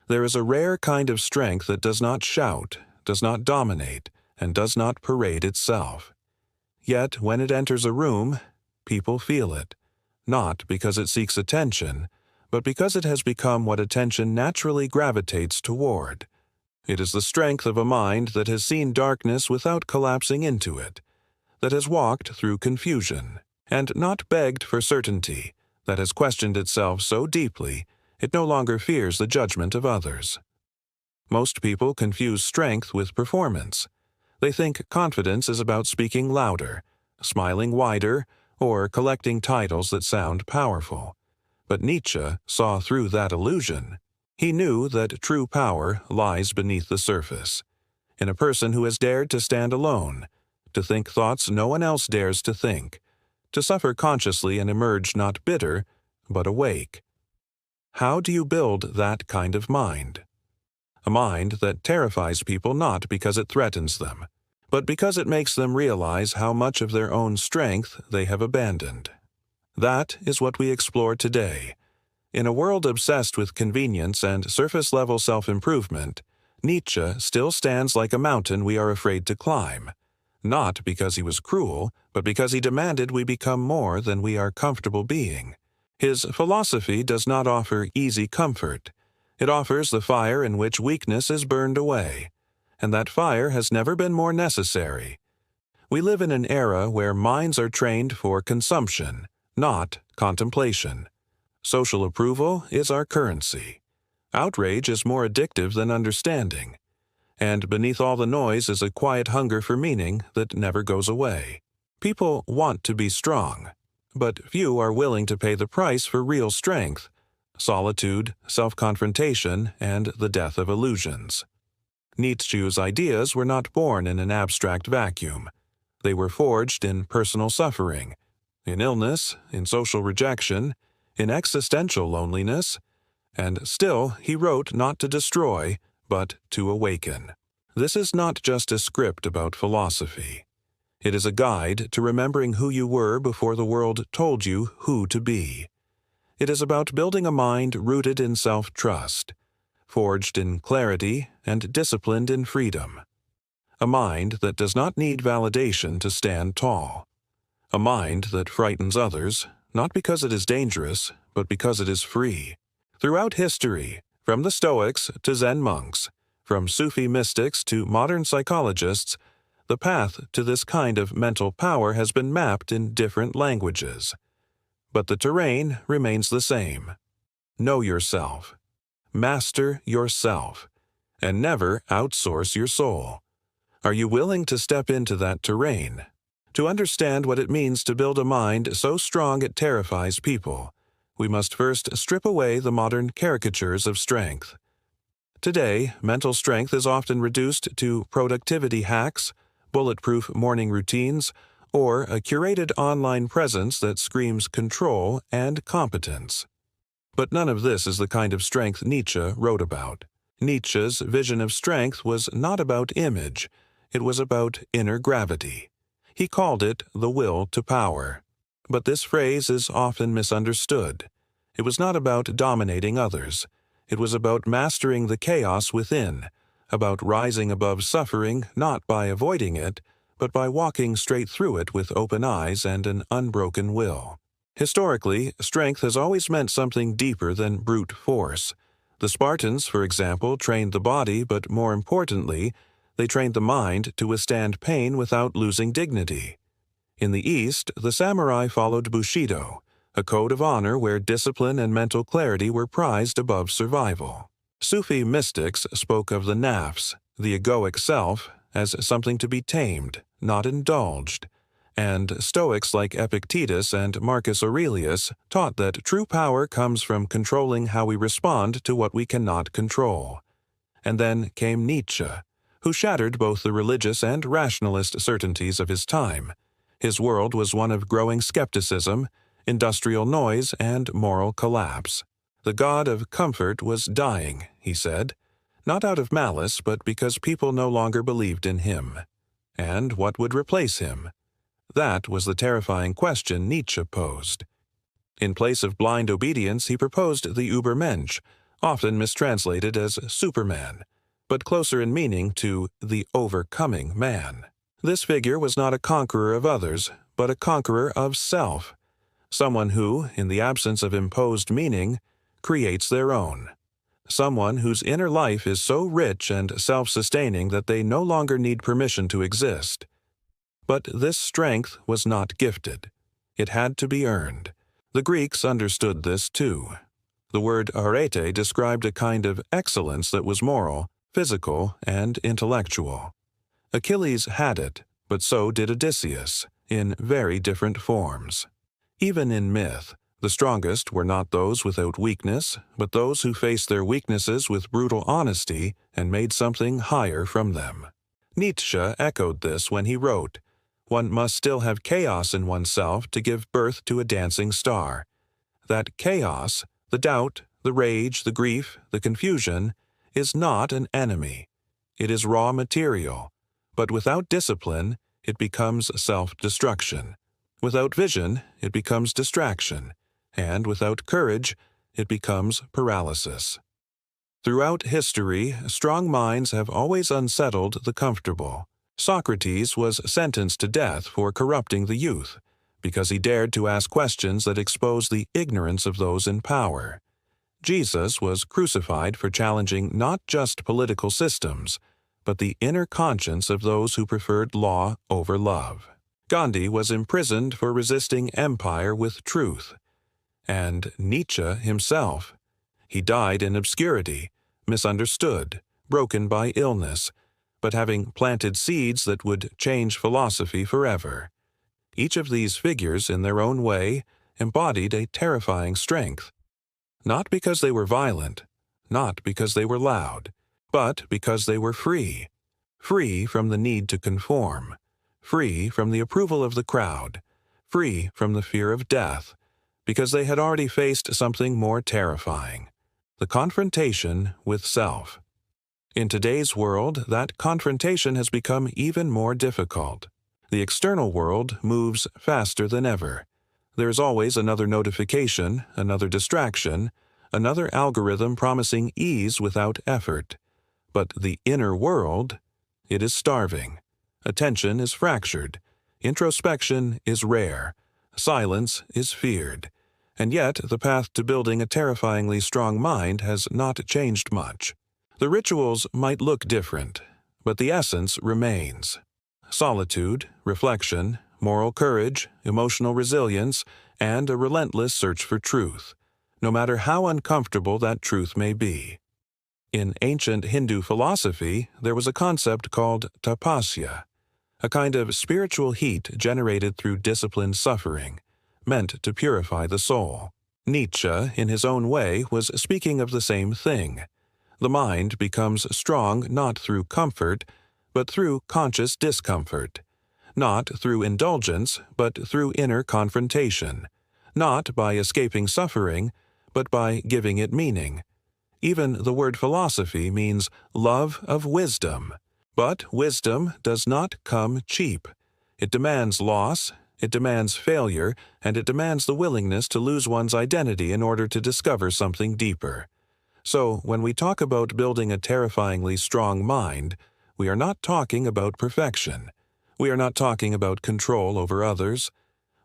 There is a rare kind of strength that does not shout, does not dominate, and does not parade itself. Yet, when it enters a room, people feel it, not because it seeks attention, but because it has become what attention naturally gravitates toward. It is the strength of a mind that has seen darkness without collapsing into it, that has walked through confusion, and not begged for certainty, that has questioned itself so deeply it no longer fears the judgment of others. Most people confuse strength with performance. They think confidence is about speaking louder, smiling wider, or collecting titles that sound powerful. But Nietzsche saw through that illusion. He knew that true power lies beneath the surface, in a person who has dared to stand alone, to think thoughts no one else dares to think, to suffer consciously and emerge not bitter, but awake. How do you build that kind of mind? A mind that terrifies people not because it threatens them, but because it makes them realize how much of their own strength they have abandoned. That is what we explore today. In a world obsessed with convenience and surface-level self-improvement, Nietzsche still stands like a mountain we are afraid to climb, not because he was cruel, but because he demanded we become more than we are comfortable being. His philosophy does not offer easy comfort. It offers the fire in which weakness is burned away, and that fire has never been more necessary. We live in an era where minds are trained for consumption, not contemplation. Social approval is our currency. Outrage is more addictive than understanding. And beneath all the noise is a quiet hunger for meaning that never goes away. People want to be strong, but few are willing to pay the price for real strength: solitude, self-confrontation, and the death of illusions. Nietzsche's ideas were not born in an abstract vacuum. They were forged in personal suffering, in illness, in social rejection, in existential loneliness, and still he wrote not to destroy, but to awaken. This is not just a script about philosophy. It is a guide to remembering who you were before the world told you who to be. It is about building a mind rooted in self-trust, forged in clarity and disciplined in freedom. A mind that does not need validation to stand tall. A mind that frightens others, not because it is dangerous, but because it is free. Throughout history, from the Stoics to Zen monks, from Sufi mystics to modern psychologists, the path to this kind of mental power has been mapped in different languages. But the terrain remains the same. Know yourself. Master yourself. And never outsource your soul. Are you willing to step into that terrain? To understand what it means to build a mind so strong it terrifies people, we must first strip away the modern caricatures of strength. Today, mental strength is often reduced to productivity hacks, bulletproof morning routines, or a curated online presence that screams control and competence. But none of this is the kind of strength Nietzsche wrote about. Nietzsche's vision of strength was not about image, it was about inner gravity. He called it the will to power. But this phrase is often misunderstood. It was not about dominating others. It was about mastering the chaos within, about rising above suffering not by avoiding it, but by walking straight through it with open eyes and an unbroken will. Historically, strength has always meant something deeper than brute force. The Spartans, for example, trained the body, but more importantly, they trained the mind to withstand pain without losing dignity. In the East, the samurai followed Bushido, a code of honor where discipline and mental clarity were prized above survival. Sufi mystics spoke of the nafs, the egoic self, as something to be tamed, not indulged, and Stoics like Epictetus and Marcus Aurelius taught that true power comes from controlling how we respond to what we cannot control. And then came Nietzsche, who shattered both the religious and rationalist certainties of his time. His world was one of growing skepticism, industrial noise, and moral collapse. The god of comfort was dying, he said, not out of malice, but because people no longer believed in him. And what would replace him? That was the terrifying question Nietzsche posed. In place of blind obedience, he proposed the Übermensch, often mistranslated as Superman, but closer in meaning to the overcoming man. This figure was not a conqueror of others, but a conqueror of self, someone who, in the absence of imposed meaning, creates their own. Someone whose inner life is so rich and self-sustaining that they no longer need permission to exist. But this strength was not gifted. It had to be earned. The Greeks understood this too. The word arete described a kind of excellence that was moral, physical, and intellectual. Achilles had it, but so did Odysseus, in very different forms. Even in myth, the strongest were not those without weakness, but those who faced their weaknesses with brutal honesty and made something higher from them. Nietzsche echoed this when he wrote, "One must still have chaos in oneself to give birth to a dancing star. That chaos, the doubt, the rage, the grief, the confusion, is not an enemy. It is raw material, but without discipline, it becomes self-destruction. Without vision, it becomes distraction, and without courage, it becomes paralysis." Throughout history, strong minds have always unsettled the comfortable. Socrates was sentenced to death for corrupting the youth, because he dared to ask questions that exposed the ignorance of those in power. Jesus was crucified for challenging not just political systems, but the inner conscience of those who preferred law over love. Gandhi was imprisoned for resisting empire with truth. And Nietzsche himself. He died in obscurity, misunderstood, broken by illness, but having planted seeds that would change philosophy forever. Each of these figures, in their own way, embodied a terrifying strength. Not because they were violent, not because they were loud, but because they were free. Free from the need to conform, free from the approval of the crowd, free from the fear of death, because they had already faced something more terrifying, the confrontation with self. In today's world, that confrontation has become even more difficult. The external world moves faster than ever. There is always another notification, another distraction, another algorithm promising ease without effort. But the inner world, it is starving. Attention is fractured. Introspection is rare. Silence is feared. And yet, the path to building a terrifyingly strong mind has not changed much. The rituals might look different, but the essence remains. Solitude, reflection, moral courage, emotional resilience, and a relentless search for truth, no matter how uncomfortable that truth may be. In ancient Hindu philosophy, there was a concept called tapasya, a kind of spiritual heat generated through disciplined suffering, meant to purify the soul. Nietzsche, in his own way, was speaking of the same thing. The mind becomes strong not through comfort, but through conscious discomfort. Not through indulgence, but through inner confrontation. Not by escaping suffering, but by giving it meaning. Even the word philosophy means love of wisdom. But wisdom does not come cheap. It demands loss, it demands failure, and it demands the willingness to lose one's identity in order to discover something deeper. So, when we talk about building a terrifyingly strong mind, we are not talking about perfection. We are not talking about control over others.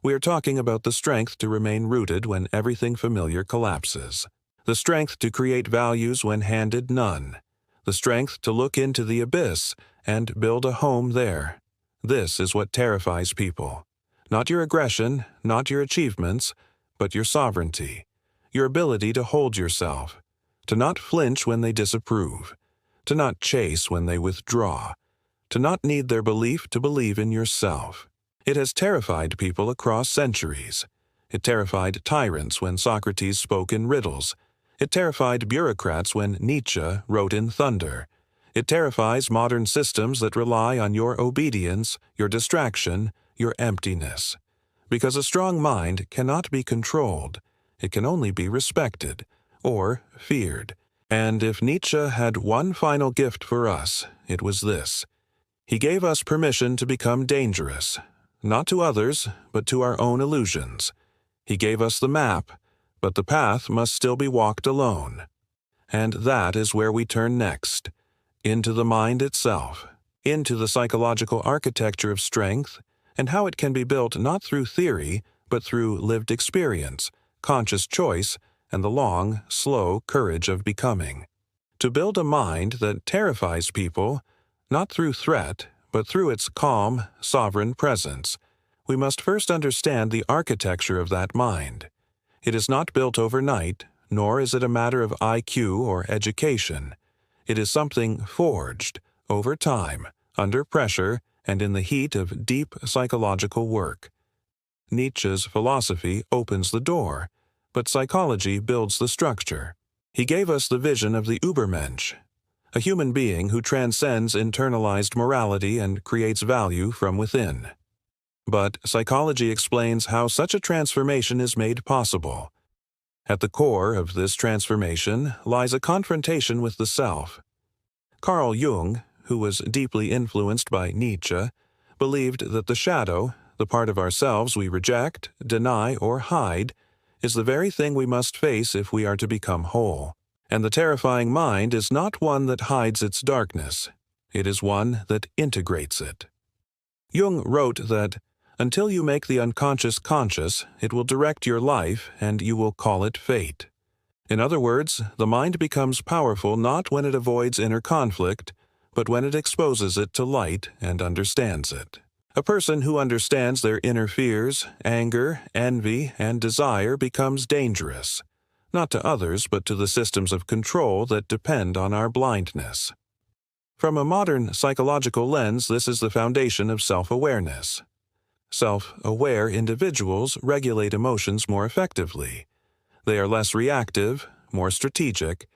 We are talking about the strength to remain rooted when everything familiar collapses. The strength to create values when handed none. The strength to look into the abyss and build a home there. This is what terrifies people. Not your aggression, not your achievements, but your sovereignty. Your ability to hold yourself. To not flinch when they disapprove. To not chase when they withdraw. To not need their belief to believe in yourself. It has terrified people across centuries. It terrified tyrants when Socrates spoke in riddles. It terrified bureaucrats when Nietzsche wrote in thunder. It terrifies modern systems that rely on your obedience, your distraction, your emptiness. Because a strong mind cannot be controlled. It can only be respected, or feared. And if Nietzsche had one final gift for us, it was this. He gave us permission to become dangerous, not to others, but to our own illusions. He gave us the map, but the path must still be walked alone. And that is where we turn next, into the mind itself, into the psychological architecture of strength, and how it can be built not through theory, but through lived experience, conscious choice, and the long, slow courage of becoming. To build a mind that terrifies people, not through threat, but through its calm, sovereign presence, we must first understand the architecture of that mind. It is not built overnight, nor is it a matter of IQ or education. It is something forged, over time, under pressure, and in the heat of deep psychological work. Nietzsche's philosophy opens the door, but psychology builds the structure. He gave us the vision of the Übermensch, a human being who transcends internalized morality and creates value from within. But psychology explains how such a transformation is made possible. At the core of this transformation lies a confrontation with the self. Carl Jung, who was deeply influenced by Nietzsche, believed that the shadow, the part of ourselves we reject, deny, or hide, is the very thing we must face if we are to become whole. And the terrifying mind is not one that hides its darkness. It is one that integrates it. Jung wrote that, "Until you make the unconscious conscious, it will direct your life and you will call it fate." In other words, the mind becomes powerful not when it avoids inner conflict, but when it exposes it to light and understands it. A person who understands their inner fears, anger, envy, and desire becomes dangerous, not to others but to the systems of control that depend on our blindness. From a modern psychological lens, this is the foundation of self-awareness. Self-aware individuals regulate emotions more effectively. They are less reactive, more strategic.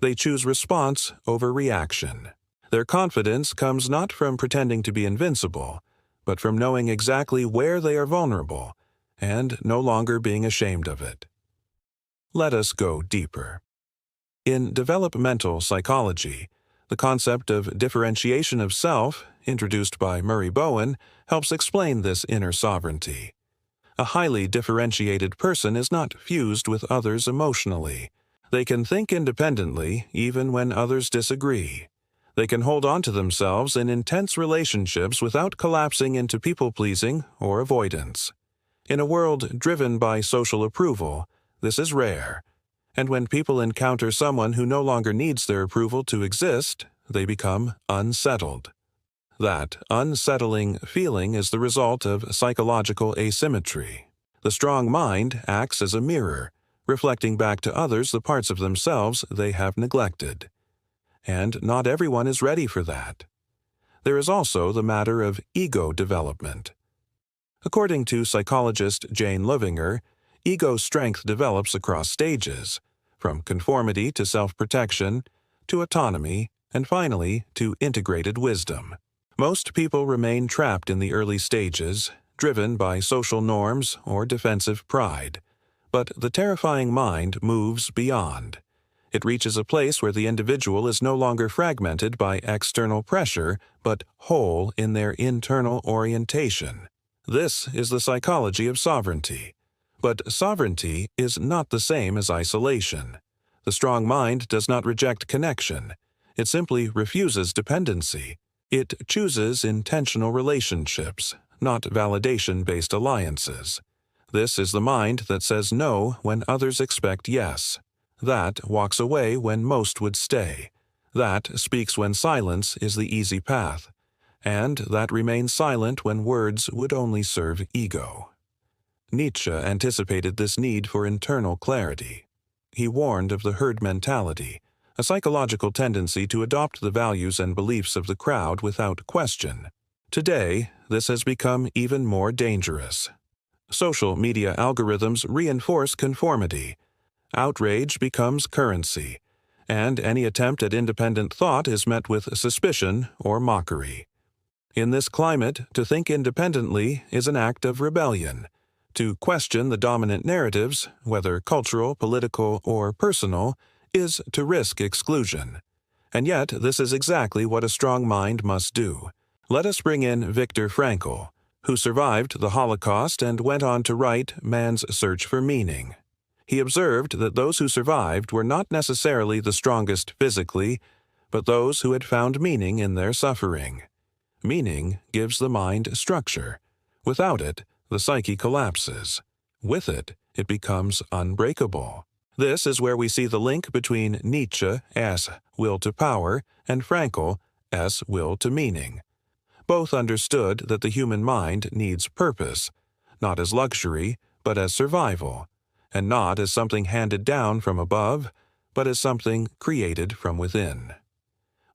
They choose response over reaction. Their confidence comes not from pretending to be invincible, but from knowing exactly where they are vulnerable and no longer being ashamed of it. Let us go deeper. In developmental psychology, the concept of differentiation of self, introduced by Murray Bowen, helps explain this inner sovereignty. A highly differentiated person is not fused with others emotionally. They can think independently even when others disagree. They can hold on to themselves in intense relationships without collapsing into people-pleasing or avoidance. In a world driven by social approval, this is rare, and when people encounter someone who no longer needs their approval to exist, they become unsettled. That unsettling feeling is the result of psychological asymmetry. The strong mind acts as a mirror, reflecting back to others the parts of themselves they have neglected. And not everyone is ready for that. There is also the matter of ego development. According to psychologist Jane Lovinger, ego strength develops across stages, from conformity to self-protection, to autonomy, and finally to integrated wisdom. Most people remain trapped in the early stages, driven by social norms or defensive pride. But the terrifying mind moves beyond. It reaches a place where the individual is no longer fragmented by external pressure, but whole in their internal orientation. This is the psychology of sovereignty. But sovereignty is not the same as isolation. The strong mind does not reject connection. It simply refuses dependency. It chooses intentional relationships, not validation-based alliances. This is the mind that says no when others expect yes. That walks away when most would stay. That speaks when silence is the easy path. And that remains silent when words would only serve ego. Nietzsche anticipated this need for internal clarity. He warned of the herd mentality, a psychological tendency to adopt the values and beliefs of the crowd without question. Today, this has become even more dangerous. Social media algorithms reinforce conformity. Outrage becomes currency, and any attempt at independent thought is met with suspicion or mockery. In this climate, to think independently is an act of rebellion. To question the dominant narratives, whether cultural, political, or personal, is to risk exclusion. And yet, this is exactly what a strong mind must do. Let us bring in Viktor Frankl, who survived the Holocaust and went on to write Man's Search for Meaning. He observed that those who survived were not necessarily the strongest physically, but those who had found meaning in their suffering. Meaning gives the mind structure. Without it, the psyche collapses. With it, it becomes unbreakable. This is where we see the link between Nietzsche, S, will to power, and Frankl, S, will to meaning. Both understood that the human mind needs purpose, not as luxury, but as survival, and not as something handed down from above, but as something created from within.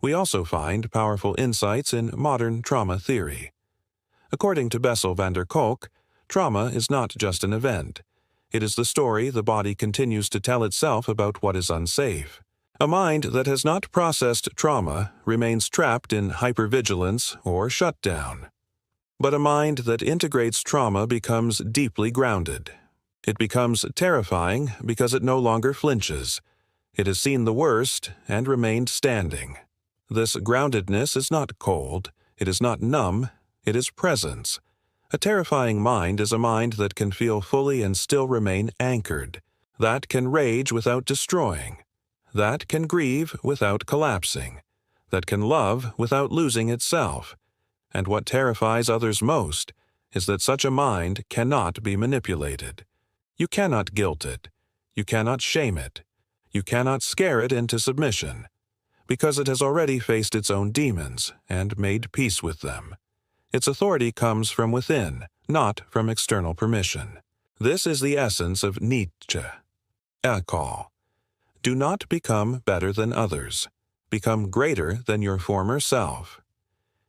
We also find powerful insights in modern trauma theory. According to Bessel van der Kolk, trauma is not just an event. It is the story the body continues to tell itself about what is unsafe. A mind that has not processed trauma remains trapped in hypervigilance or shutdown. But a mind that integrates trauma becomes deeply grounded. It becomes terrifying because it no longer flinches. It has seen the worst and remained standing. This groundedness is not cold, it is not numb, it is presence. A terrifying mind is a mind that can feel fully and still remain anchored, that can rage without destroying, that can grieve without collapsing, that can love without losing itself. And what terrifies others most is that such a mind cannot be manipulated. You cannot guilt it, you cannot shame it, you cannot scare it into submission, because it has already faced its own demons and made peace with them. Its authority comes from within, not from external permission. This is the essence of Nietzsche. A call. Do not become better than others. Become greater than your former self.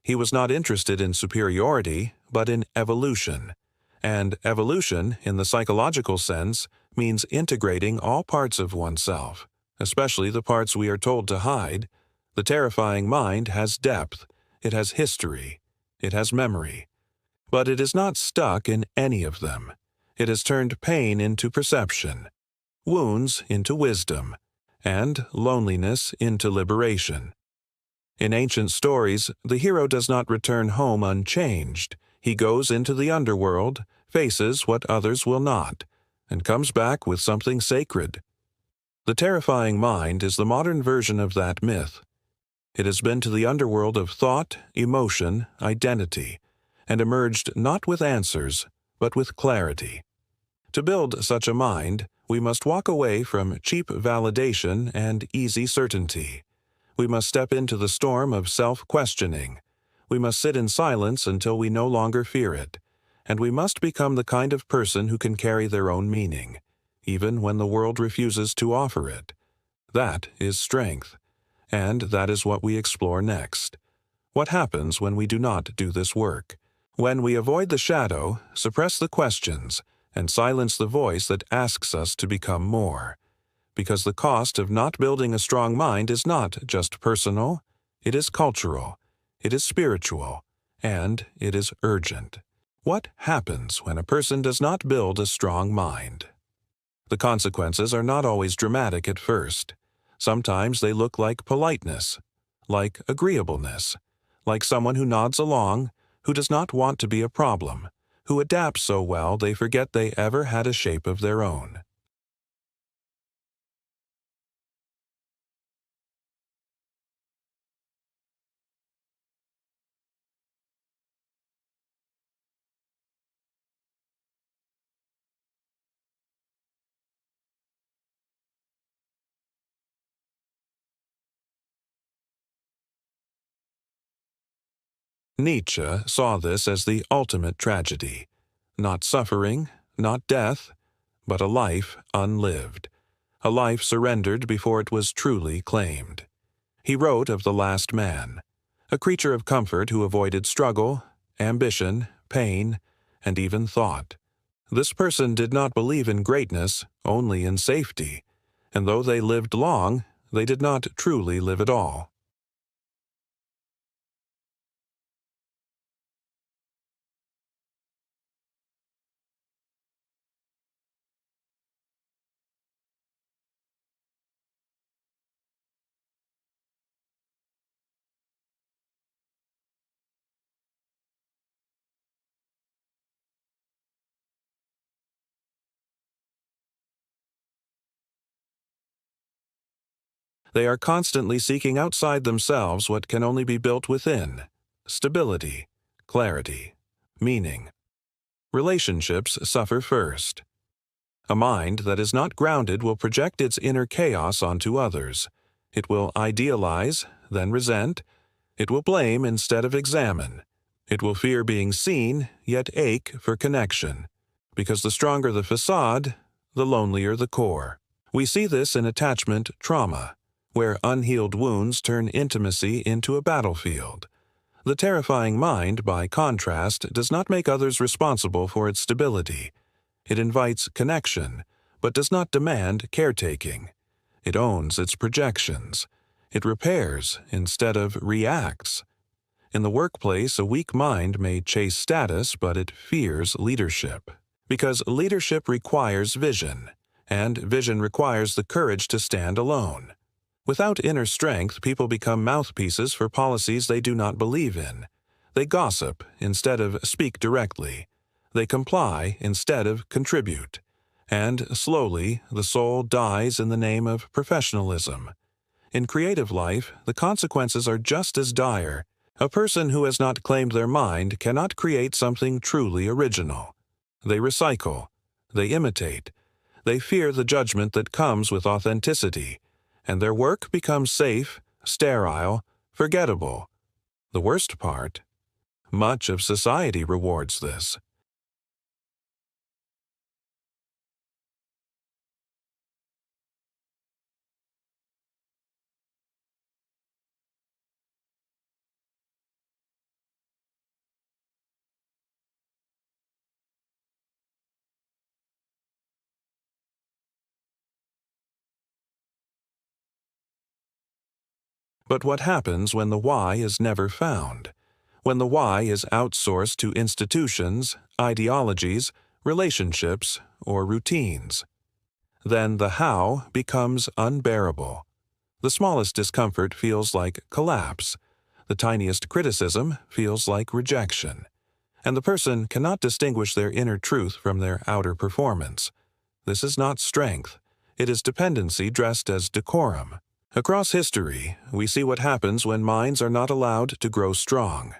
He was not interested in superiority, but in evolution. And evolution, in the psychological sense, means integrating all parts of oneself, especially the parts we are told to hide. The terrifying mind has depth, it has history, it has memory. But it is not stuck in any of them. It has turned pain into perception, wounds into wisdom, and loneliness into liberation. In ancient stories, the hero does not return home unchanged. He goes into the underworld, faces what others will not, and comes back with something sacred. The terrifying mind is the modern version of that myth. It has been to the underworld of thought, emotion, identity, and emerged not with answers, but with clarity. To build such a mind, we must walk away from cheap validation and easy certainty. We must step into the storm of self-questioning. We must sit in silence until we no longer fear it. And we must become the kind of person who can carry their own meaning, even when the world refuses to offer it. That is strength. And that is what we explore next. What happens when we do not do this work? When we avoid the shadow, suppress the questions, and silence the voice that asks us to become more. Because the cost of not building a strong mind is not just personal, it is cultural, it is spiritual, and it is urgent. What happens when a person does not build a strong mind? The consequences are not always dramatic at first. Sometimes they look like politeness, like agreeableness, like someone who nods along, who does not want to be a problem, who adapts so well they forget they ever had a shape of their own. Nietzsche saw this as the ultimate tragedy. Not suffering, not death, but a life unlived. A life surrendered before it was truly claimed. He wrote of the last man, a creature of comfort who avoided struggle, ambition, pain, and even thought. This person did not believe in greatness, only in safety, and though they lived long, they did not truly live at all. They are constantly seeking outside themselves what can only be built within: stability, clarity, meaning. Relationships suffer first. A mind that is not grounded will project its inner chaos onto others. It will idealize, then resent. It will blame instead of examine. It will fear being seen, yet ache for connection. Because the stronger the facade, the lonelier the core. We see this in attachment trauma, where unhealed wounds turn intimacy into a battlefield. The terrifying mind, by contrast, does not make others responsible for its stability. It invites connection, but does not demand caretaking. It owns its projections. It repairs instead of reacts. In the workplace, a weak mind may chase status, but it fears leadership. Because leadership requires vision, and vision requires the courage to stand alone. Without inner strength, people become mouthpieces for policies they do not believe in. They gossip instead of speak directly. They comply instead of contribute. And slowly, the soul dies in the name of professionalism. In creative life, the consequences are just as dire. A person who has not claimed their mind cannot create something truly original. They recycle. They imitate. They fear the judgment that comes with authenticity, and their work becomes safe, sterile, forgettable. The worst part: much of society rewards this. But what happens when the why is never found? When the why is outsourced to institutions, ideologies, relationships, or routines? Then the how becomes unbearable. The smallest discomfort feels like collapse. The tiniest criticism feels like rejection. And the person cannot distinguish their inner truth from their outer performance. This is not strength. It is dependency dressed as decorum. Across history, we see what happens when minds are not allowed to grow strong.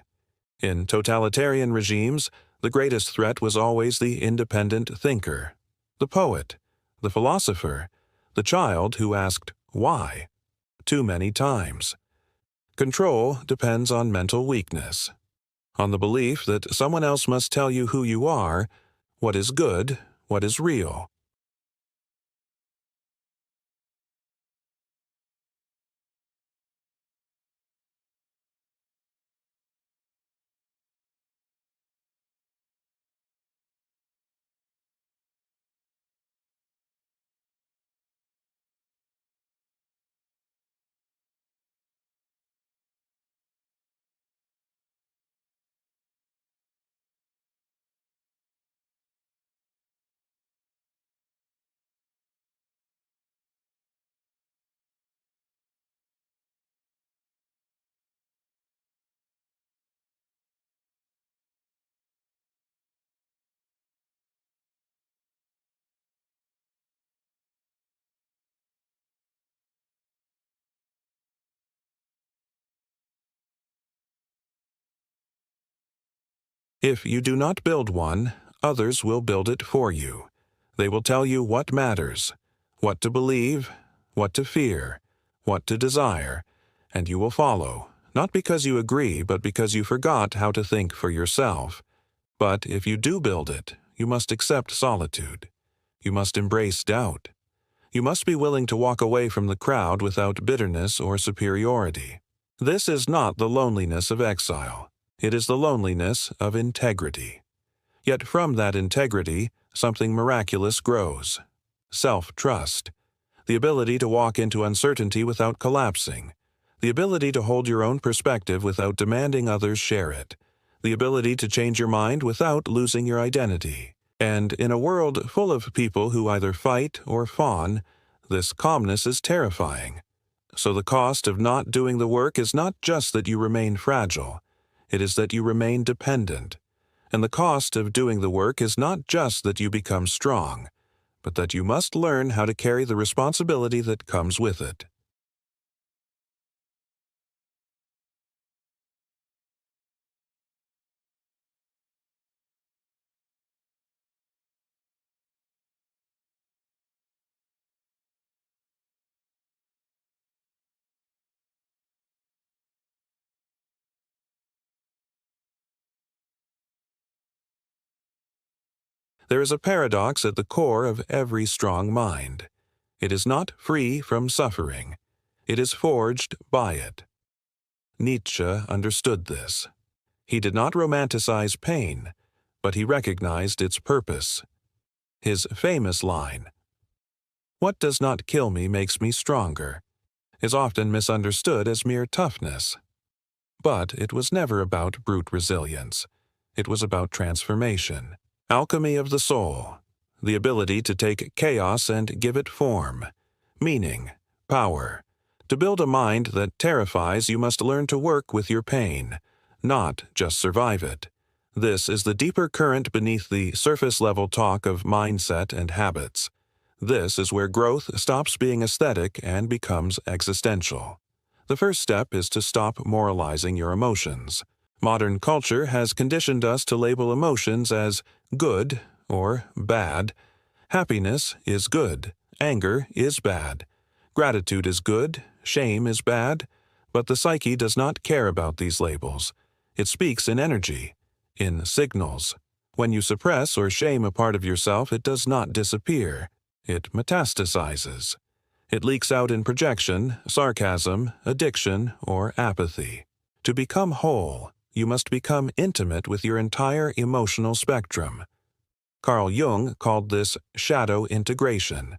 In totalitarian regimes, the greatest threat was always the independent thinker, the poet, the philosopher, the child who asked, "Why?" too many times. Control depends on mental weakness, on the belief that someone else must tell you who you are, what is good, what is real. If you do not build one, others will build it for you. They will tell you what matters, what to believe, what to fear, what to desire, and you will follow, not because you agree, but because you forgot how to think for yourself. But if you do build it, you must accept solitude. You must embrace doubt. You must be willing to walk away from the crowd without bitterness or superiority. This is not the loneliness of exile. It is the loneliness of integrity. Yet from that integrity, something miraculous grows. Self-trust. The ability to walk into uncertainty without collapsing. The ability to hold your own perspective without demanding others share it. The ability to change your mind without losing your identity. And in a world full of people who either fight or fawn, this calmness is terrifying. So the cost of not doing the work is not just that you remain fragile. It is that you remain dependent. And the cost of doing the work is not just that you become strong, but that you must learn how to carry the responsibility that comes with it. There is a paradox at the core of every strong mind. It is not free from suffering. It is forged by it. Nietzsche understood this. He did not romanticize pain, but he recognized its purpose. His famous line, "What does not kill me makes me stronger," is often misunderstood as mere toughness. But it was never about brute resilience. It was about transformation. Alchemy of the soul, the ability to take chaos and give it form, meaning, power. To build a mind that terrifies, you must learn to work with your pain, not just survive it. This is the deeper current beneath the surface-level talk of mindset and habits. This is where growth stops being aesthetic and becomes existential. The first step is to stop moralizing your emotions. Modern culture has conditioned us to label emotions as good or bad. Happiness is good. Anger is bad. Gratitude is good. Shame is bad. But the psyche does not care about these labels. It speaks in energy, in signals. When you suppress or shame a part of yourself, it does not disappear. It metastasizes. It leaks out in projection, sarcasm, addiction, or apathy. To become whole, you must become intimate with your entire emotional spectrum. Carl Jung called this shadow integration.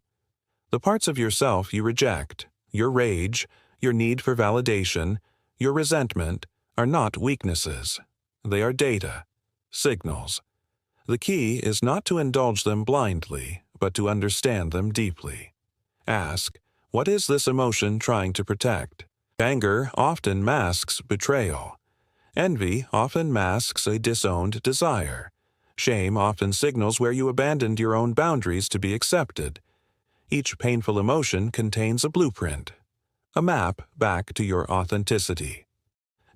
The parts of yourself you reject, your rage, your need for validation, your resentment, are not weaknesses. They are data, signals. The key is not to indulge them blindly, but to understand them deeply. Ask, what is this emotion trying to protect? Anger often masks betrayal. Envy often masks a disowned desire. Shame often signals where you abandoned your own boundaries to be accepted. Each painful emotion contains a blueprint, a map back to your authenticity.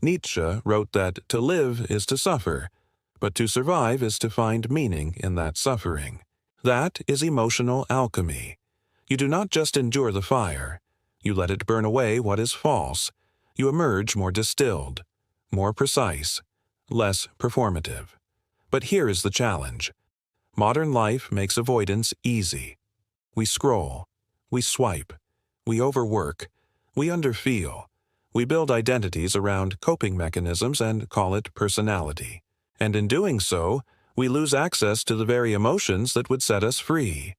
Nietzsche wrote that to live is to suffer, but to survive is to find meaning in that suffering. That is emotional alchemy. You do not just endure the fire. You let it burn away what is false. You emerge more distilled, more precise, less performative. But here is the challenge. Modern life makes avoidance easy. We scroll, we swipe, we overwork, we underfeel. We build identities around coping mechanisms and call it personality. And in doing so, we lose access to the very emotions that would set us free.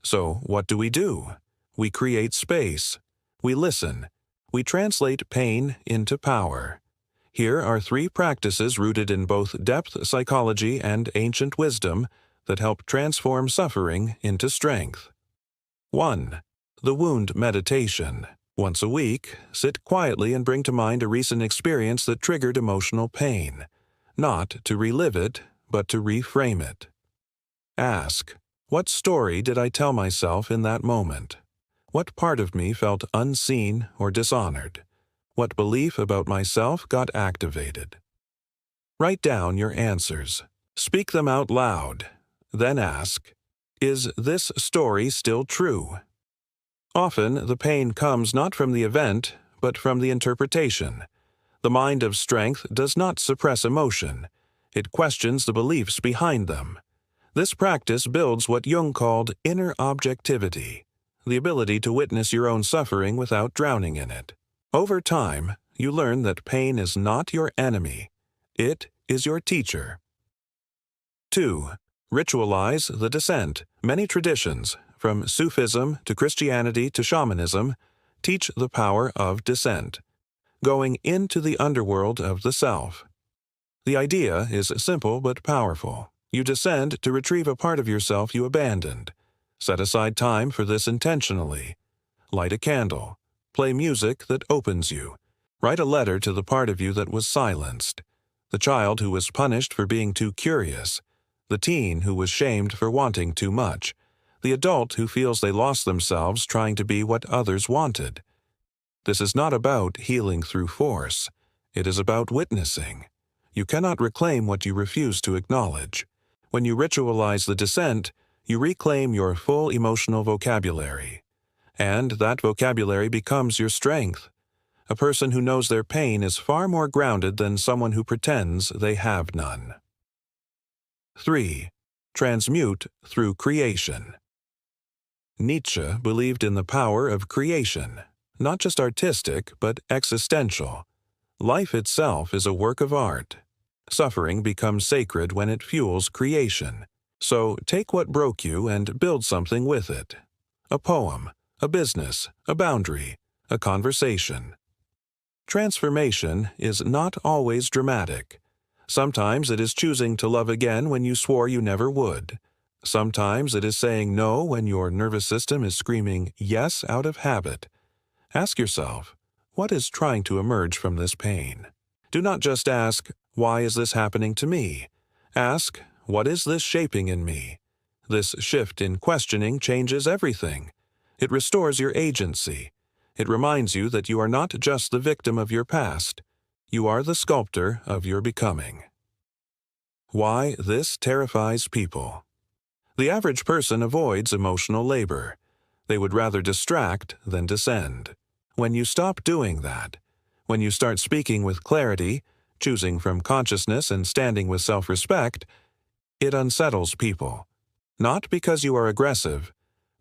So what do? We create space. We listen. We translate pain into power. Here are 3 practices rooted in both depth psychology and ancient wisdom that help transform suffering into strength. 1. The wound meditation. Once a week, sit quietly and bring to mind a recent experience that triggered emotional pain. Not to relive it, but to reframe it. Ask, what story did I tell myself in that moment? What part of me felt unseen or dishonored? What belief about myself got activated? Write down your answers. Speak them out loud. Then ask, is this story still true? Often, the pain comes not from the event, but from the interpretation. The mind of strength does not suppress emotion. It questions the beliefs behind them. This practice builds what Jung called inner objectivity, the ability to witness your own suffering without drowning in it. Over time, you learn that pain is not your enemy. It is your teacher. 2. Ritualize the descent. Many traditions, from Sufism to Christianity to shamanism, teach the power of descent, going into the underworld of the self. The idea is simple but powerful. You descend to retrieve a part of yourself you abandoned. Set aside time for this intentionally. Light a candle. Play music that opens you. Write a letter to the part of you that was silenced. The child who was punished for being too curious. The teen who was shamed for wanting too much. The adult who feels they lost themselves trying to be what others wanted. This is not about healing through force. It is about witnessing. You cannot reclaim what you refuse to acknowledge. When you ritualize the descent, you reclaim your full emotional vocabulary. And that vocabulary becomes your strength. A person who knows their pain is far more grounded than someone who pretends they have none. 3. transmute through creation. Nietzsche believed in the power of creation, not just artistic, but existential. Life itself is a work of art. Suffering becomes sacred when it fuels creation. So take what broke you and build something with it. A poem, a business, a boundary, a conversation. Transformation is not always dramatic. Sometimes it is choosing to love again when you swore you never would. Sometimes it is saying no when your nervous system is screaming yes out of habit. Ask yourself, what is trying to emerge from this pain? Do not just ask, why is this happening to me? Ask, what is this shaping in me? This shift in questioning changes everything. It restores your agency. It reminds you that you are not just the victim of your past. You are the sculptor of your becoming. Why this terrifies people. The average person avoids emotional labor. They would rather distract than descend. When you stop doing that, when you start speaking with clarity, choosing from consciousness and standing with self-respect, it unsettles people. Not because you are aggressive,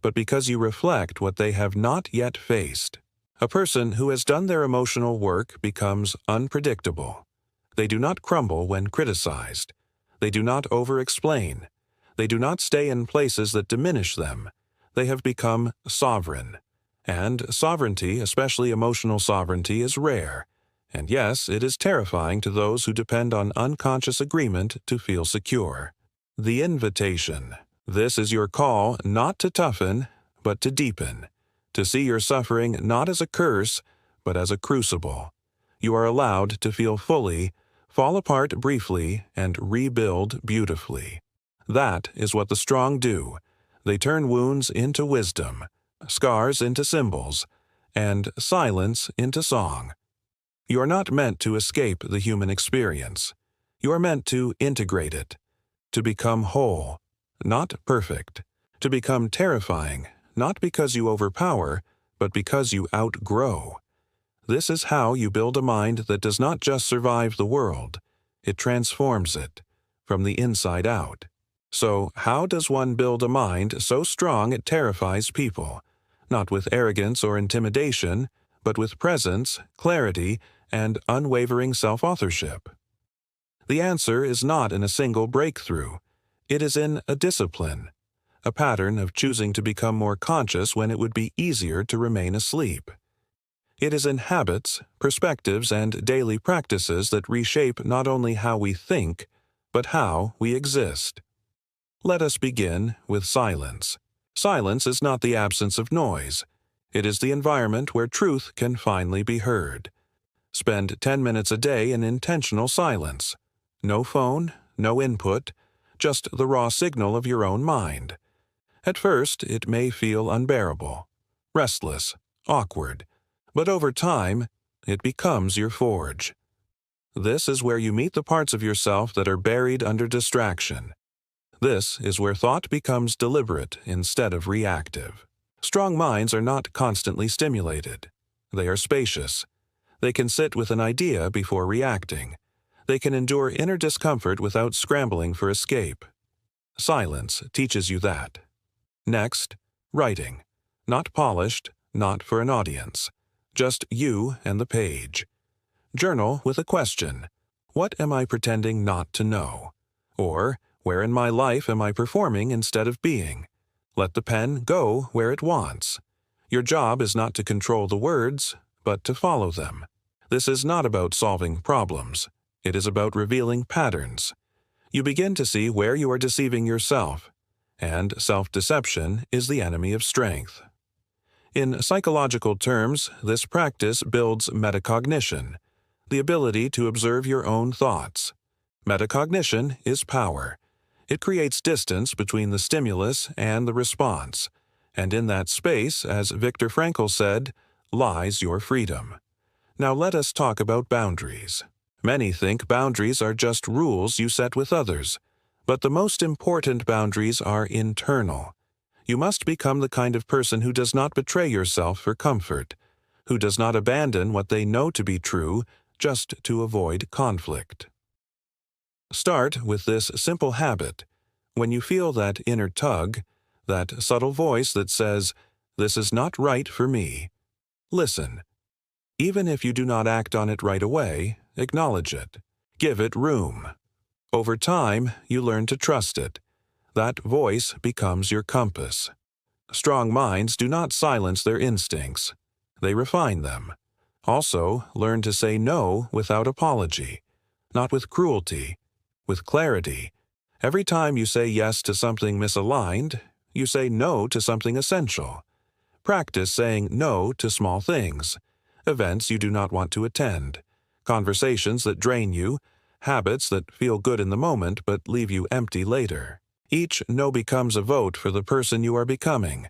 but because you reflect what they have not yet faced. A person who has done their emotional work becomes unpredictable. They do not crumble when criticized. They do not over-explain. They do not stay in places that diminish them. They have become sovereign. And sovereignty, especially emotional sovereignty, is rare. And yes, it is terrifying to those who depend on unconscious agreement to feel secure. The invitation. This is your call not to toughen, but to deepen. To see your suffering not as a curse, but as a crucible. You are allowed to feel fully, fall apart briefly, and rebuild beautifully. That is what the strong do. They turn wounds into wisdom, scars into symbols, and silence into song. You are not meant to escape the human experience. You are meant to integrate it, to become whole, not perfect, to become terrifying, not because you overpower, but because you outgrow. This is how you build a mind that does not just survive the world, it transforms it, from the inside out. So, how does one build a mind so strong it terrifies people? Not with arrogance or intimidation, but with presence, clarity, and unwavering self-authorship. The answer is not in a single breakthrough. It is in a discipline, a pattern of choosing to become more conscious when it would be easier to remain asleep. It is in habits, perspectives, and daily practices that reshape not only how we think, but how we exist. Let us begin with silence. Silence is not the absence of noise. It is the environment where truth can finally be heard. Spend 10 minutes a day in intentional silence. No phone, no input, just the raw signal of your own mind. At first, it may feel unbearable, restless, awkward, but over time, it becomes your forge. This is where you meet the parts of yourself that are buried under distraction. This is where thought becomes deliberate instead of reactive. Strong minds are not constantly stimulated. They are spacious. They can sit with an idea before reacting. They can endure inner discomfort without scrambling for escape. Silence teaches you that. Next, writing. Not polished, not for an audience. Just you and the page. Journal with a question. What am I pretending not to know? Or, where in my life am I performing instead of being? Let the pen go where it wants. Your job is not to control the words, but to follow them. This is not about solving problems. It is about revealing patterns. You begin to see where you are deceiving yourself, and self-deception is the enemy of strength. In psychological terms, this practice builds metacognition, the ability to observe your own thoughts. Metacognition is power. It creates distance between the stimulus and the response, and in that space, as Viktor Frankl said, lies your freedom. Now let us talk about boundaries. Many think boundaries are just rules you set with others, but the most important boundaries are internal. You must become the kind of person who does not betray yourself for comfort, who does not abandon what they know to be true just to avoid conflict. Start with this simple habit. When you feel that inner tug, that subtle voice that says, "This is not right for me," listen. Even if you do not act on it right away, acknowledge it. Give it room. Over time, you learn to trust it. That voice becomes your compass. Strong minds do not silence their instincts. They refine them. Also, learn to say no without apology, not with cruelty, with clarity. Every time you say yes to something misaligned, you say no to something essential. Practice saying no to small things, events you do not want to attend, conversations that drain you, habits that feel good in the moment but leave you empty later. Each no becomes a vote for the person you are becoming.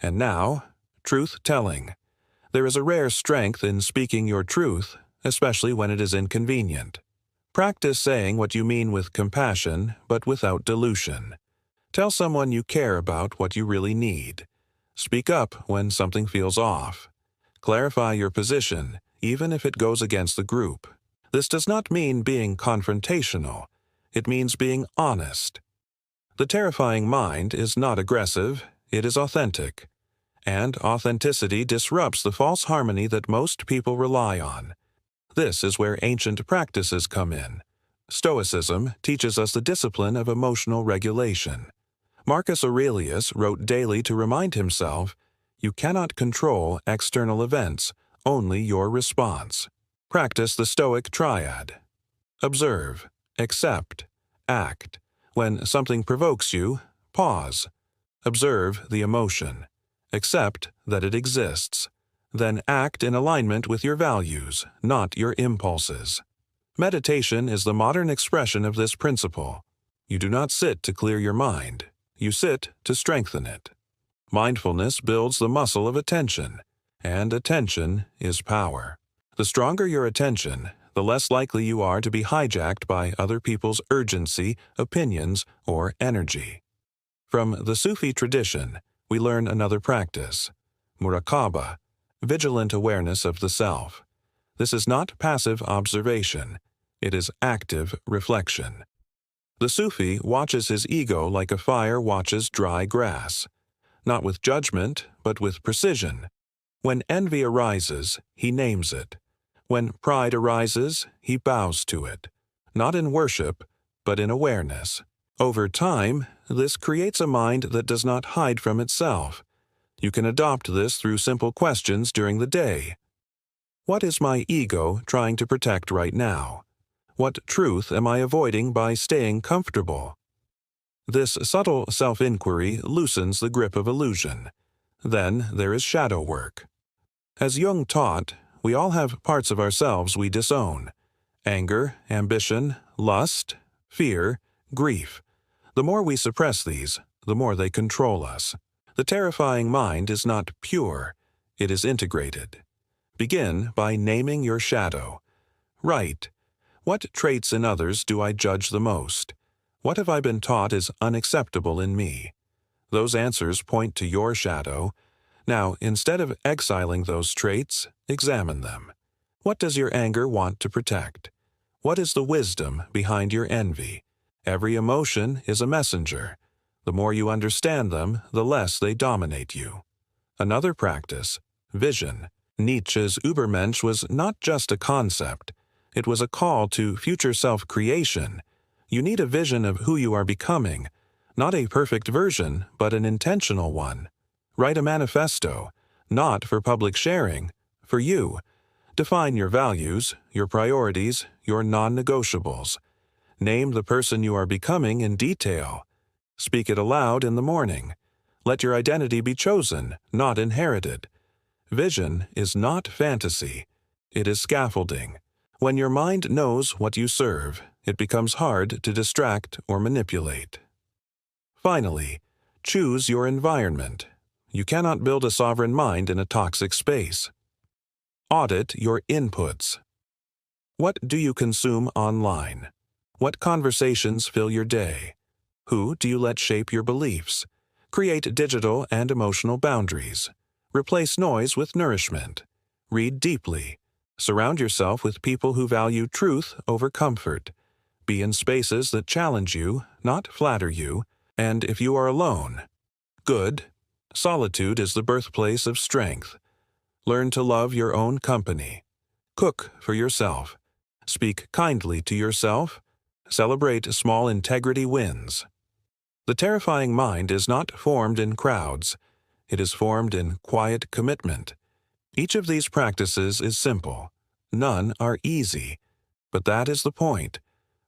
And now, truth-telling. There is a rare strength in speaking your truth, especially when it is inconvenient. Practice saying what you mean with compassion, but without dilution. Tell someone you care about what you really need. Speak up when something feels off. Clarify your position, even if it goes against the group. This does not mean being confrontational. It means being honest. The terrifying mind is not aggressive, it is authentic. And authenticity disrupts the false harmony that most people rely on. This is where ancient practices come in. Stoicism teaches us the discipline of emotional regulation. Marcus Aurelius wrote daily to remind himself, "You cannot control external events, only your response." Practice the Stoic triad. Observe, accept, act. When something provokes you, pause. Observe the emotion. Accept that it exists. Then act in alignment with your values, not your impulses. Meditation is the modern expression of this principle. You do not sit to clear your mind. You sit to strengthen it. Mindfulness builds the muscle of attention, and attention is power. The stronger your attention, the less likely you are to be hijacked by other people's urgency, opinions, or energy. From the Sufi tradition, we learn another practice, muraqabah, vigilant awareness of the self. This is not passive observation, it is active reflection. The Sufi watches his ego like a fire watches dry grass, not with judgment, but with precision. When envy arises, he names it. When pride arises, he bows to it, not in worship, but in awareness. Over time, this creates a mind that does not hide from itself. You can adopt this through simple questions during the day. What is my ego trying to protect right now? What truth am I avoiding by staying comfortable? This subtle self-inquiry loosens the grip of illusion. Then there is shadow work. As Jung taught, we all have parts of ourselves we disown: anger, ambition, lust, fear, grief. The more we suppress these, the more they control us. The terrifying mind is not pure, it is integrated. Begin by naming your shadow. Write, what traits in others do I judge the most? What have I been taught is unacceptable in me? Those answers point to your shadow. Now, instead of exiling those traits, examine them. What does your anger want to protect? What is the wisdom behind your envy? Every emotion is a messenger. The more you understand them, the less they dominate you. Another practice, vision. Nietzsche's Übermensch was not just a concept. It was a call to future self-creation. You need a vision of who you are becoming, not a perfect version, but an intentional one. Write a manifesto, not for public sharing, for you. Define your values, your priorities, your non-negotiables. Name the person you are becoming in detail. Speak it aloud in the morning. Let your identity be chosen, not inherited. Vision is not fantasy. It is scaffolding. When your mind knows what you serve, it becomes hard to distract or manipulate. Finally, choose your environment. You cannot build a sovereign mind in a toxic space. Audit your inputs. What do you consume online? What conversations fill your day? Who do you let shape your beliefs? Create digital and emotional boundaries. Replace noise with nourishment. Read deeply. Surround yourself with people who value truth over comfort. Be in spaces that challenge you, not flatter you. And if you are alone, good. Solitude is the birthplace of strength. Learn to love your own company. Cook for yourself. Speak kindly to yourself. Celebrate small integrity wins. The terrifying mind is not formed in crowds. It is formed in quiet commitment. Each of these practices is simple. None are easy. But that is the point.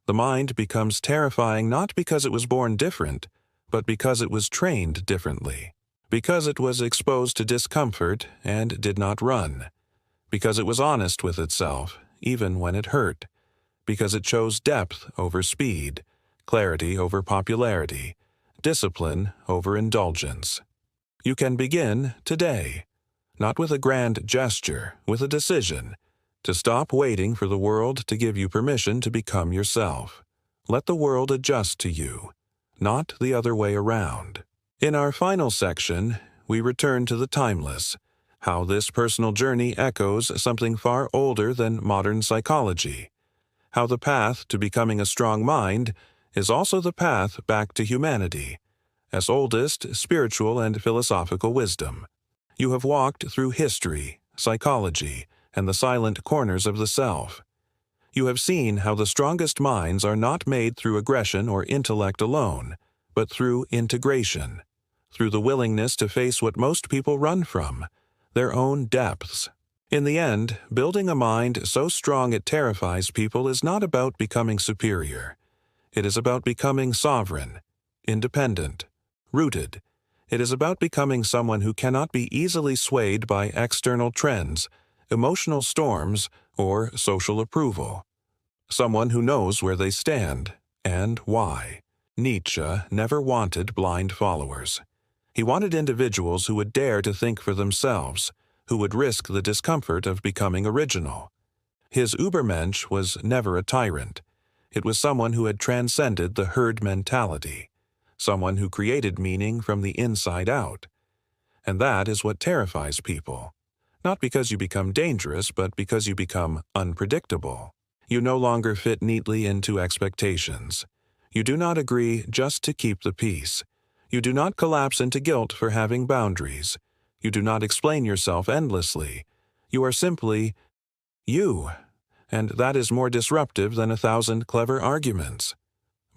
The mind becomes terrifying not because it was born different, but because it was trained differently. Because it was exposed to discomfort and did not run. Because it was honest with itself, even when it hurt. Because it chose depth over speed, clarity over popularity, discipline over indulgence. You can begin today, not with a grand gesture, with a decision, to stop waiting for the world to give you permission to become yourself. Let the world adjust to you, not the other way around. In our final section, we return to the timeless, how this personal journey echoes something far older than modern psychology, how the path to becoming a strong mind is also the path back to humanity, as oldest spiritual and philosophical wisdom. You have walked through history, psychology, and the silent corners of the self. You have seen how the strongest minds are not made through aggression or intellect alone, but through integration, through the willingness to face what most people run from, their own depths. In the end, building a mind so strong it terrifies people is not about becoming superior. It is about becoming sovereign, independent, rooted. It is about becoming someone who cannot be easily swayed by external trends, emotional storms, or social approval. Someone who knows where they stand and why. Nietzsche never wanted blind followers. He wanted individuals who would dare to think for themselves, who would risk the discomfort of becoming original. His Übermensch was never a tyrant. It was someone who had transcended the herd mentality, someone who created meaning from the inside out. And that is what terrifies people. Not because you become dangerous, but because you become unpredictable. You no longer fit neatly into expectations. You do not agree just to keep the peace. You do not collapse into guilt for having boundaries. You do not explain yourself endlessly. You are simply you, and that is more disruptive than 1,000 clever arguments.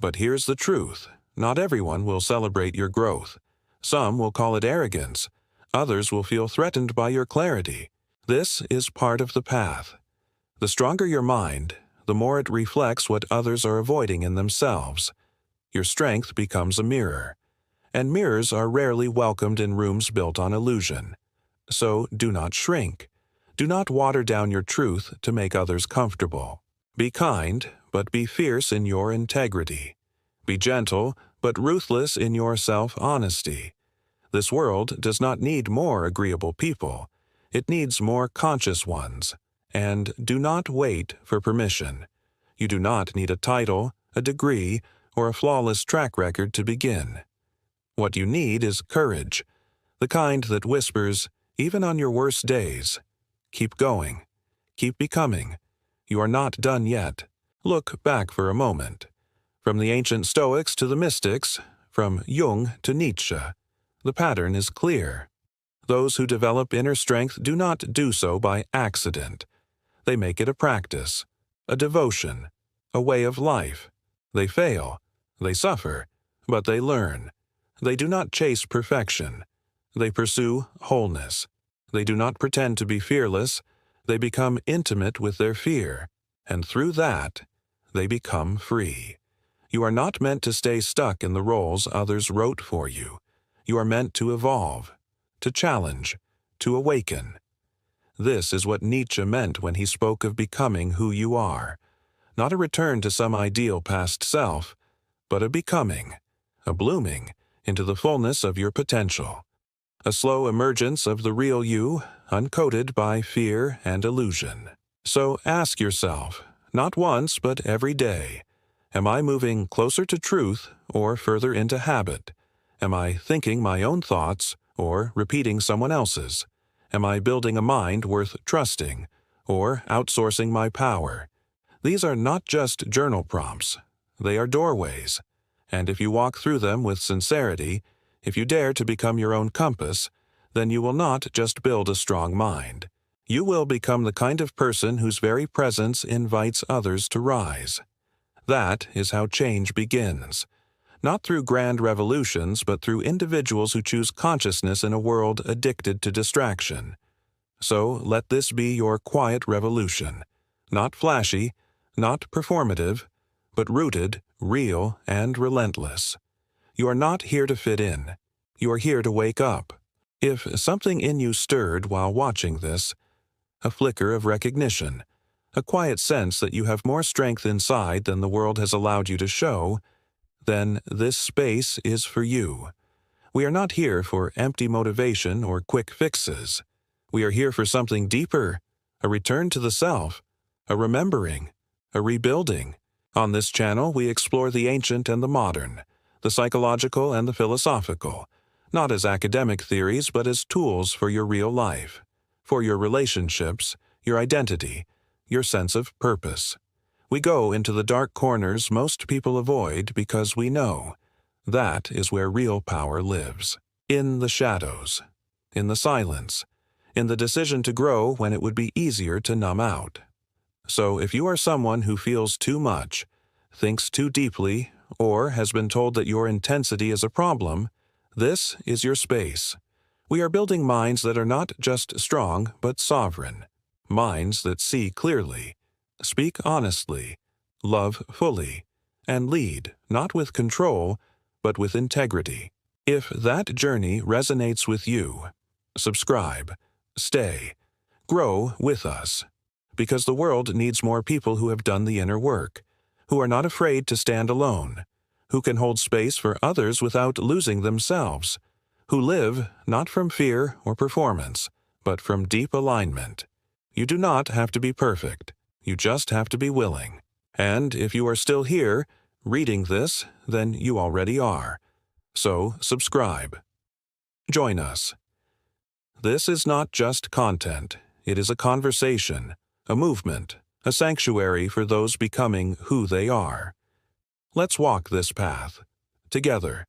But here's the truth. Not everyone will celebrate your growth. Some will call it arrogance. Others will feel threatened by your clarity. This is part of the path. The stronger your mind, the more it reflects what others are avoiding in themselves. Your strength becomes a mirror. And mirrors are rarely welcomed in rooms built on illusion. So do not shrink. Do not water down your truth to make others comfortable. Be kind, but be fierce in your integrity. Be gentle, but ruthless in your self-honesty. This world does not need more agreeable people. It needs more conscious ones. And do not wait for permission. You do not need a title, a degree, or a flawless track record to begin. What you need is courage, the kind that whispers, even on your worst days, keep going, keep becoming. You are not done yet. Look back for a moment. From the ancient Stoics to the mystics, from Jung to Nietzsche, the pattern is clear. Those who develop inner strength do not do so by accident. They make it a practice, a devotion, a way of life. They fail, they suffer, but they learn. They do not chase perfection. They pursue wholeness. They do not pretend to be fearless. They become intimate with their fear, and through that, they become free. You are not meant to stay stuck in the roles others wrote for you. You are meant to evolve, to challenge, to awaken. This is what Nietzsche meant when he spoke of becoming who you are. Not a return to some ideal past self, but a becoming, a blooming into the fullness of your potential. A slow emergence of the real you, uncoated by fear and illusion. So ask yourself, not once but every day, am I moving closer to truth or further into habit? Am I thinking my own thoughts or repeating someone else's? Am I building a mind worth trusting or outsourcing my power? These are not just journal prompts. They are doorways. And if you walk through them with sincerity, if you dare to become your own compass, then you will not just build a strong mind. You will become the kind of person whose very presence invites others to rise. That is how change begins. Not through grand revolutions, but through individuals who choose consciousness in a world addicted to distraction. So let this be your quiet revolution. Not flashy, not performative, but rooted, real, and relentless. You are not here to fit in. You are here to wake up. If something in you stirred while watching this, a flicker of recognition, a quiet sense that you have more strength inside than the world has allowed you to show, then this space is for you. We are not here for empty motivation or quick fixes. We are here for something deeper, a return to the self, a remembering, a rebuilding. On this channel, we explore the ancient and the modern, the psychological and the philosophical, not as academic theories, but as tools for your real life, for your relationships, your identity, your sense of purpose. We go into the dark corners most people avoid because we know that is where real power lives. In the shadows, in the silence, in the decision to grow when it would be easier to numb out. So if you are someone who feels too much, thinks too deeply, or has been told that your intensity is a problem, this is your space. We are building minds that are not just strong, but sovereign. Minds that see clearly, speak honestly, love fully, and lead not with control, but with integrity. If that journey resonates with you, subscribe, stay, grow with us. Because the world needs more people who have done the inner work, who are not afraid to stand alone, who can hold space for others without losing themselves, who live not from fear or performance, but from deep alignment. You do not have to be perfect. You just have to be willing. And if you are still here, reading this, then you already are. So subscribe. Join us. This is not just content. It is a conversation, a movement, a sanctuary for those becoming who they are. Let's walk this path, together,